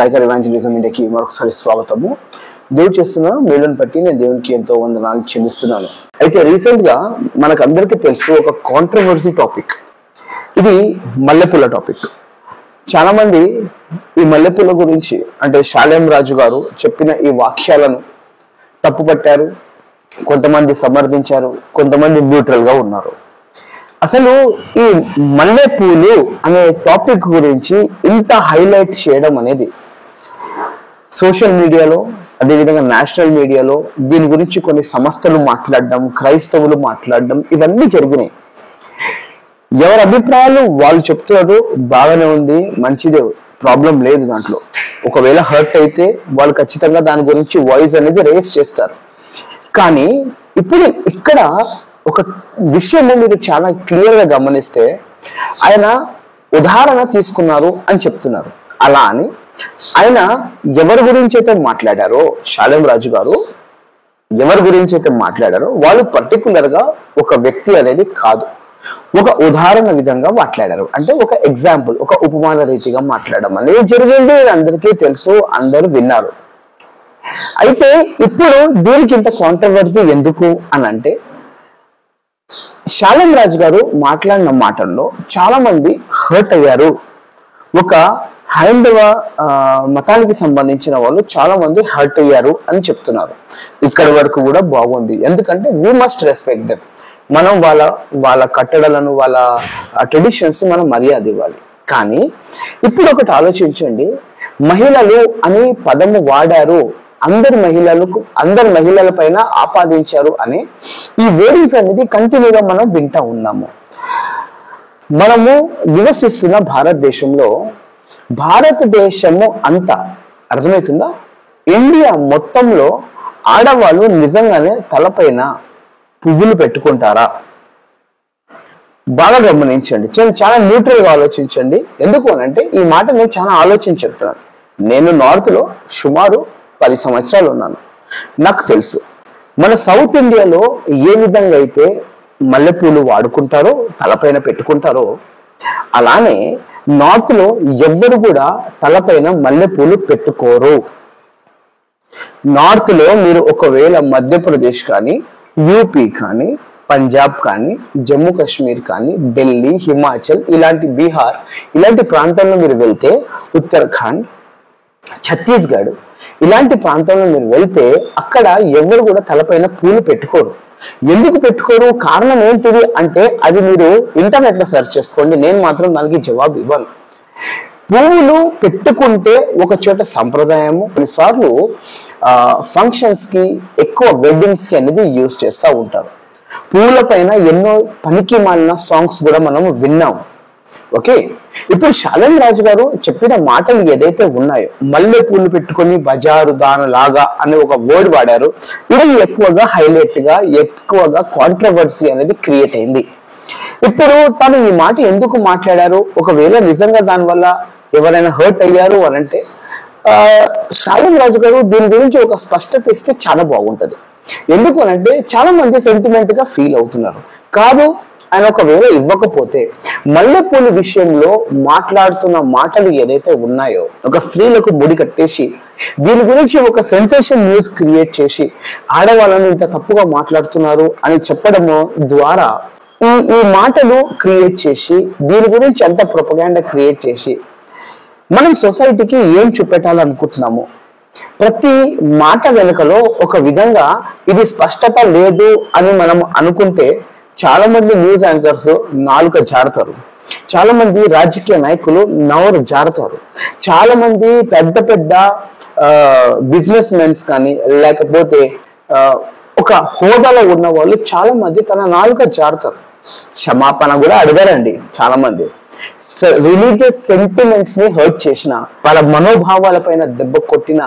డైకర్ evangelism ఇండియాకి మరొకసారి స్వాగతము. దేవుడు చేస్తున్న మేలును బట్టి నేను దేవునికి ఎంతో వందనాలు చెల్లిస్తున్నాను. అయితే రీసెంట్ గా మనకు అందరికీ తెలుసు ఒక కాంట్రవర్సీ టాపిక్, ఇది మల్లెపూల టాపిక్. చాలా మంది ఈ మల్లెపూల గురించి అంటే శాలేం రాజు గారు చెప్పిన ఈ వాక్యాలను తప్పుపట్టారు, కొంతమంది సమర్థించారు, కొంతమంది న్యూట్రల్ గా ఉన్నారు. అసలు ఈ మల్లెపూలు అనే టాపిక్ గురించి ఇంత హైలైట్ చేయడం అనేది సోషల్ మీడియాలో, అదేవిధంగా నేషనల్ మీడియాలో దీని గురించి కొన్ని సంస్థలు మాట్లాడడం, క్రైస్తవులు మాట్లాడడం, ఇవన్నీ జరిగినాయి. ఎవరి అభిప్రాయాలు వాళ్ళు చెప్తున్నారు, బాగానే ఉంది, మంచిదే, ప్రాబ్లం లేదు దాంట్లో. ఒకవేళ హర్ట్ అయితే వాళ్ళు ఖచ్చితంగా దాని గురించి వాయిస్ అనేది రేస్ చేస్తారు. కానీ ఇప్పుడు ఇక్కడ ఒక విషయము మీరు చాలా క్లియర్ గా గమనిస్తే ఆయన ఉదాహరణ తీసుకున్నారు అని చెప్తున్నారు. అలా అని ఆయన ఎవరి గురించి అయితే మాట్లాడారో, శాలేం రాజు గారు ఎవరి గురించి అయితే మాట్లాడారో వాళ్ళు పర్టికులర్ గా ఒక వ్యక్తి అనేది కాదు, ఒక ఉదాహరణ విధంగా మాట్లాడారు. అంటే ఒక ఎగ్జాంపుల్, ఒక ఉపమాన రీతిగా మాట్లాడడం అనేది జరిగింది, అందరికీ తెలుసు, అందరూ విన్నారు. అయితే ఇప్పుడు దీనికి ఇంత కాంట్రవర్సీ ఎందుకు అని అంటే, శాలేం రాజు గారు మాట్లాడిన మాటల్లో చాలా మంది హర్ట్ అయ్యారు. ఒక హైందవ మతానికి సంబంధించిన వాళ్ళు చాలా మంది హర్ట్ అయ్యారు అని చెప్తున్నారు. ఇక్కడి వరకు కూడా బాగుంది, ఎందుకంటే వీ మస్ట్ రెస్పెక్ట్ దెమ్. మనం వాళ్ళ కట్టడలను, వాళ్ళ ట్రెడిషన్స్ మనం మర్యాద ఇవ్వాలి. కానీ ఇప్పుడు ఒకటి ఆలోచించండి, మహిళలు అని పదము వాడారు, అందరి మహిళల పైన ఆపాదించారు అని ఈ వేరింగ్స్ అనేది కంటిన్యూగా మనం వింటా ఉన్నాము. మనము నివసిస్తున్న భారతదేశము అంతా అర్థమవుతుందా, ఇండియా మొత్తంలో ఆడవాళ్ళు నిజంగానే తలపైన పువ్వులు పెట్టుకుంటారా? బాగా గమనించండి, చాలా న్యూట్రల్ గా ఆలోచించండి. ఎందుకు అని అంటే ఈ మాట నేను చాలా ఆలోచించి చెప్తున్నాను. నేను నార్త్ లో సుమారు 10 సంవత్సరాలు ఉన్నాను. నాకు తెలుసు మన సౌత్ ఇండియాలో ఏ విధంగా అయితే మల్లెపూలు వాడుకుంటారో, తలపైన పెట్టుకుంటారో, అలానే నార్త్ లో ఎవ్వరు కూడా తలపైన మల్లెపూలు పెట్టుకోరు. నార్త్ లో మీరు ఒకవేళ మధ్యప్రదేశ్ కానీ, యూపీ కానీ, పంజాబ్ కానీ, జమ్మూ కాశ్మీర్ కానీ, ఢిల్లీ, హిమాచల్, ఇలాంటి బీహార్ ఇలాంటి ప్రాంతాల్లో మీరు వెళ్తే, ఉత్తరాఖండ్, ఛత్తీస్గఢ్ ఇలాంటి ప్రాంతంలో మీరు వెళ్తే అక్కడ ఎవరు కూడా తలపైన పూలు పెట్టుకోరు. ఎందుకు పెట్టుకోరు, కారణం ఏంటిది అంటే అది మీరు ఇంటర్నెట్ లో సెర్చ్ చేసుకోండి, నేను మాత్రం దానికి జవాబు ఇవ్వను. పువ్వులు పెట్టుకుంటే ఒక చోట సంప్రదాయము, కొన్నిసార్లు ఫంక్షన్స్ కి, ఎక్కువ వెడ్డింగ్స్ కి అనేది యూజ్ చేస్తూ ఉంటారు. పువ్వుల పైన ఎన్నో పనికి మాలిన సాంగ్స్ కూడా మనం విన్నాము. ఓకే, ఇప్పుడు శాలేం రాజు గారు చెప్పిన మాటలు ఏదైతే ఉన్నాయో, మల్లె పూలు పెట్టుకొని బజారు దాన లాగా అనే ఒక వర్డ్ వాడారు. ఇది ఎక్కువగా హైలైట్ గా, ఎక్కువగా కాంట్రవర్సీ అనేది క్రియేట్ అయింది. ఇప్పుడు తను ఈ మాట ఎందుకు మాట్లాడారు, ఒకవేళ నిజంగా దానివల్ల ఎవరైనా హర్ట్ అయ్యారు అని అంటే శాలేం రాజు గారు దీని గురించి ఒక స్పష్టత ఇస్తే చాలా బాగుంటది. ఎందుకు అనంటే చాలా మంది సెంటిమెంట్ గా ఫీల్ అవుతున్నారు. కాదు, ఆయన ఒకవేళ ఇవ్వకపోతే మల్లెపూల విషయంలో మాట్లాడుతున్న మాటలు ఏదైతే ఉన్నాయో, ఒక స్త్రీలకు ముడి కట్టేసి దీని గురించి ఒక సెన్సేషన్ న్యూస్ క్రియేట్ చేసి ఆడవాళ్ళను ఇంత తప్పుగా మాట్లాడుతున్నారు అని చెప్పడము ద్వారా ఈ మాటలు క్రియేట్ చేసి దీని గురించి అంత ప్రొపగాండా క్రియేట్ చేసి మనం సొసైటీకి ఏం చూపెట్టాలనుకుంటున్నాము, ప్రతి మాట వెనుకలో ఒక విధంగా ఇది స్పష్టత లేదు అని మనం అనుకుంటే చాలా మంది న్యూస్ యాంకర్స్ నాలుక జారుతారు, చాలా మంది రాజకీయ నాయకులు నోరు జారుతారు, చాలా మంది పెద్ద బిజినెస్ మెన్స్ కానీ, లేకపోతే ఒక హోదాలో ఉన్న వాళ్ళు చాలా మంది తన నాలుక జారుతారు. క్షమాపణ కూడా అడగరండి. చాలా మంది రిలీజియస్ సెంటిమెంట్స్ ని హర్ట్ చేసిన, వాళ్ళ మనోభావాల పైన దెబ్బ కొట్టిన,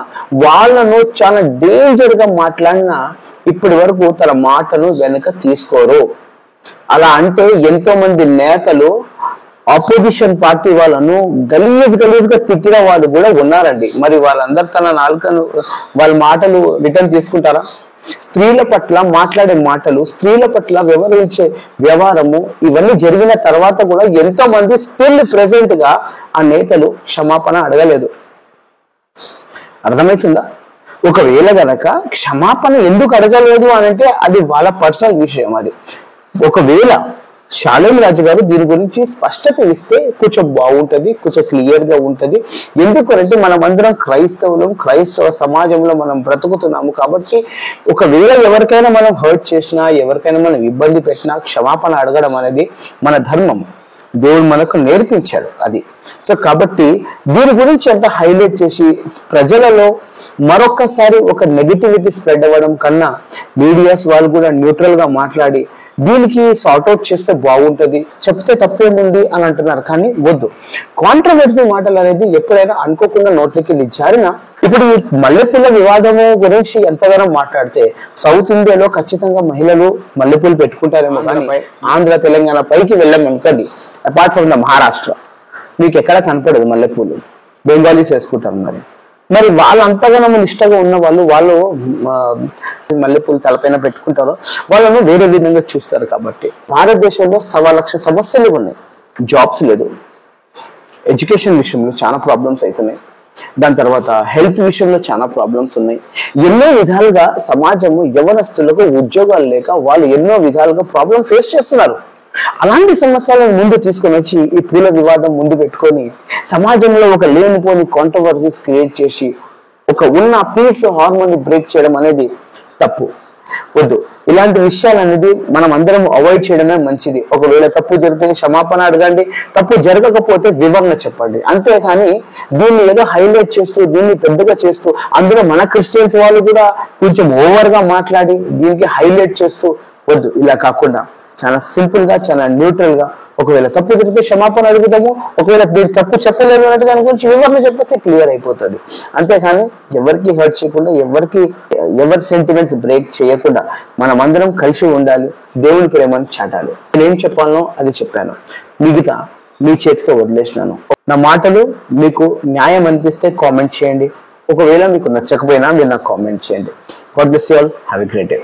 వాళ్ళను చాలా డేంజర్ గా మాట్లాడిన ఇప్పటి వరకు తన మాటను వెనక తీసుకోరు. అలా అంటే ఎంతో మంది నేతలు ఆపోజిషన్ పార్టీ వాళ్ళను గలీజ్గా తిట్టిన వాళ్ళు కూడా ఉన్నారండి. మరి వాళ్ళందరూ తన నాలుకను, వాళ్ళ మాటలు రిటర్న్ తీసుకుంటారా? స్త్రీల పట్ల మాట్లాడే మాటలు, స్త్రీల పట్ల వ్యవహరించే వ్యవహారము ఇవన్నీ జరిగిన తర్వాత కూడా ఎంతో మంది స్టిల్ ప్రెసెంట్ గా ఆ నేతలు క్షమాపణ అడగలేదు. అర్థమవుతుందా? ఒకవేళ గనక క్షమాపణ ఎందుకు అడగలేదు అని అంటే అది వాళ్ళ పర్సనల్ విషయం. అది ఒకవేళ షాలేం రాజు గారు దీని గురించి స్పష్టత ఇస్తే కొంచెం బాగుంటది, కొంచెం క్లియర్ గా ఉంటది. ఎందుకంటే మనం అందరం క్రైస్తవ సమాజంలో మనం బ్రతుకుతున్నాము కాబట్టి ఒకవేళ ఎవరికైనా మనం హర్ట్ చేసినా, ఎవరికైనా మనం ఇబ్బంది పెట్టినా క్షమాపణ అడగడం అనేది మన ధర్మం, దేవుడు మనకు నేర్పించాడు అది. సో కాబట్టి దీని గురించి అంత హైలైట్ చేసి ప్రజలలో మరొకసారి ఒక నెగిటివిటీ స్ప్రెడ్ అవ్వడం కన్నా మీడియాస్ వాళ్ళు కూడా న్యూట్రల్ గా మాట్లాడి దీనికి సార్ట్అవుట్ చేస్తే బాగుంటది, చెప్తే తప్పేముంది అని అంటున్నారు. కానీ వద్దు, కాంట్రవర్సీ మాటలు అనేది ఎప్పుడైనా అనుకోకుండా నోట్లకి జారినా ఇప్పుడు ఈ మల్లెపూల వివాదము గురించి ఎంతగానో మాట్లాడితే సౌత్ ఇండియాలో ఖచ్చితంగా మహిళలు మల్లెపూలు పెట్టుకుంటారేమో కానీ ఆంధ్ర తెలంగాణ పైకి వెళ్ళమనుకోండి, అపార్ట్ ఫ్రమ్ ద మహారాష్ట్ర మీకు ఎక్కడ కనపడదు మల్లెపూలు, బెంగాలీస్ వేసుకుంటారు. మరి వాళ్ళంతగానో నిష్టగా ఉన్న వాళ్ళు మల్లెపూలు తలపైన పెట్టుకుంటారో వాళ్ళను వేరే విధంగా చూస్తారు. కాబట్టి భారతదేశంలో 1,00,000 సమస్యలు ఉన్నాయి. జాబ్స్ లేదు, ఎడ్యుకేషన్ విషయంలో చాలా ప్రాబ్లమ్స్ అవుతున్నాయి, దాని తర్వాత హెల్త్ విషయంలో చాలా ప్రాబ్లమ్స్ ఉన్నాయి. ఎన్నో విధాలుగా సమాజము యవనస్తులకు ఉద్యోగాలు లేక వాళ్ళు ఎన్నో విధాలుగా ప్రాబ్లం ఫేస్ చేస్తున్నారు. అలాంటి సమస్యలను ముందు తీసుకొని వచ్చి ఈ పూల వివాదం ముందు పెట్టుకొని సమాజంలో ఒక లేనిపోని కాంట్రవర్సీస్ క్రియేట్ చేసి ఒక ఉన్న పీస్ హార్మోన్ బ్రేక్ చేయడం అనేది తప్పు. వద్దు, ఇలాంటి విషయాలు అనేది మనం అందరం అవాయిడ్ చేయడమే మంచిది. ఒకవేళ తప్పు జరిగితే క్షమాపణ అడగండి, తప్పు జరగకపోతే వివరణ చెప్పండి. అంతేకాని దీన్ని ఏదో హైలైట్ చేస్తూ దీన్ని పెద్దగా చేస్తూ అందులో మన క్రిస్టియన్స్ వాళ్ళు కూడా కొంచెం ఓవర్ గా మాట్లాడి దీనికి హైలైట్ చేస్తూ వద్దు. ఇలా కాకుండా చాలా సింపుల్ గా, చాలా న్యూట్రల్ గా ఒకవేళ తప్పు జరిగితే క్షమాపణ అడుగుదాము, ఒకవేళ మీరు తప్పు చెప్పలేదు అంటే దాని గురించి వివరణ చెప్పేస్తే క్లియర్ అయిపోతుంది. అంతేకాని ఎవరికి హర్ట్ చేయకుండా, ఎవరి సెంటిమెంట్స్ బ్రేక్ చేయకుండా మనం అందరం కలిసి ఉండాలి, దేవుని ప్రేమను చాటాలి. నేనేం చెప్పాలనో అది చెప్పాను, మిగతా మీ చేతికి వదిలేసినాను. నా మాటలు మీకు న్యాయం అనిపిస్తే కామెంట్ చేయండి, ఒకవేళ మీకు నచ్చకపోయినా మీరు నాకు కామెంట్ చేయండి. God bless you all, have a great day.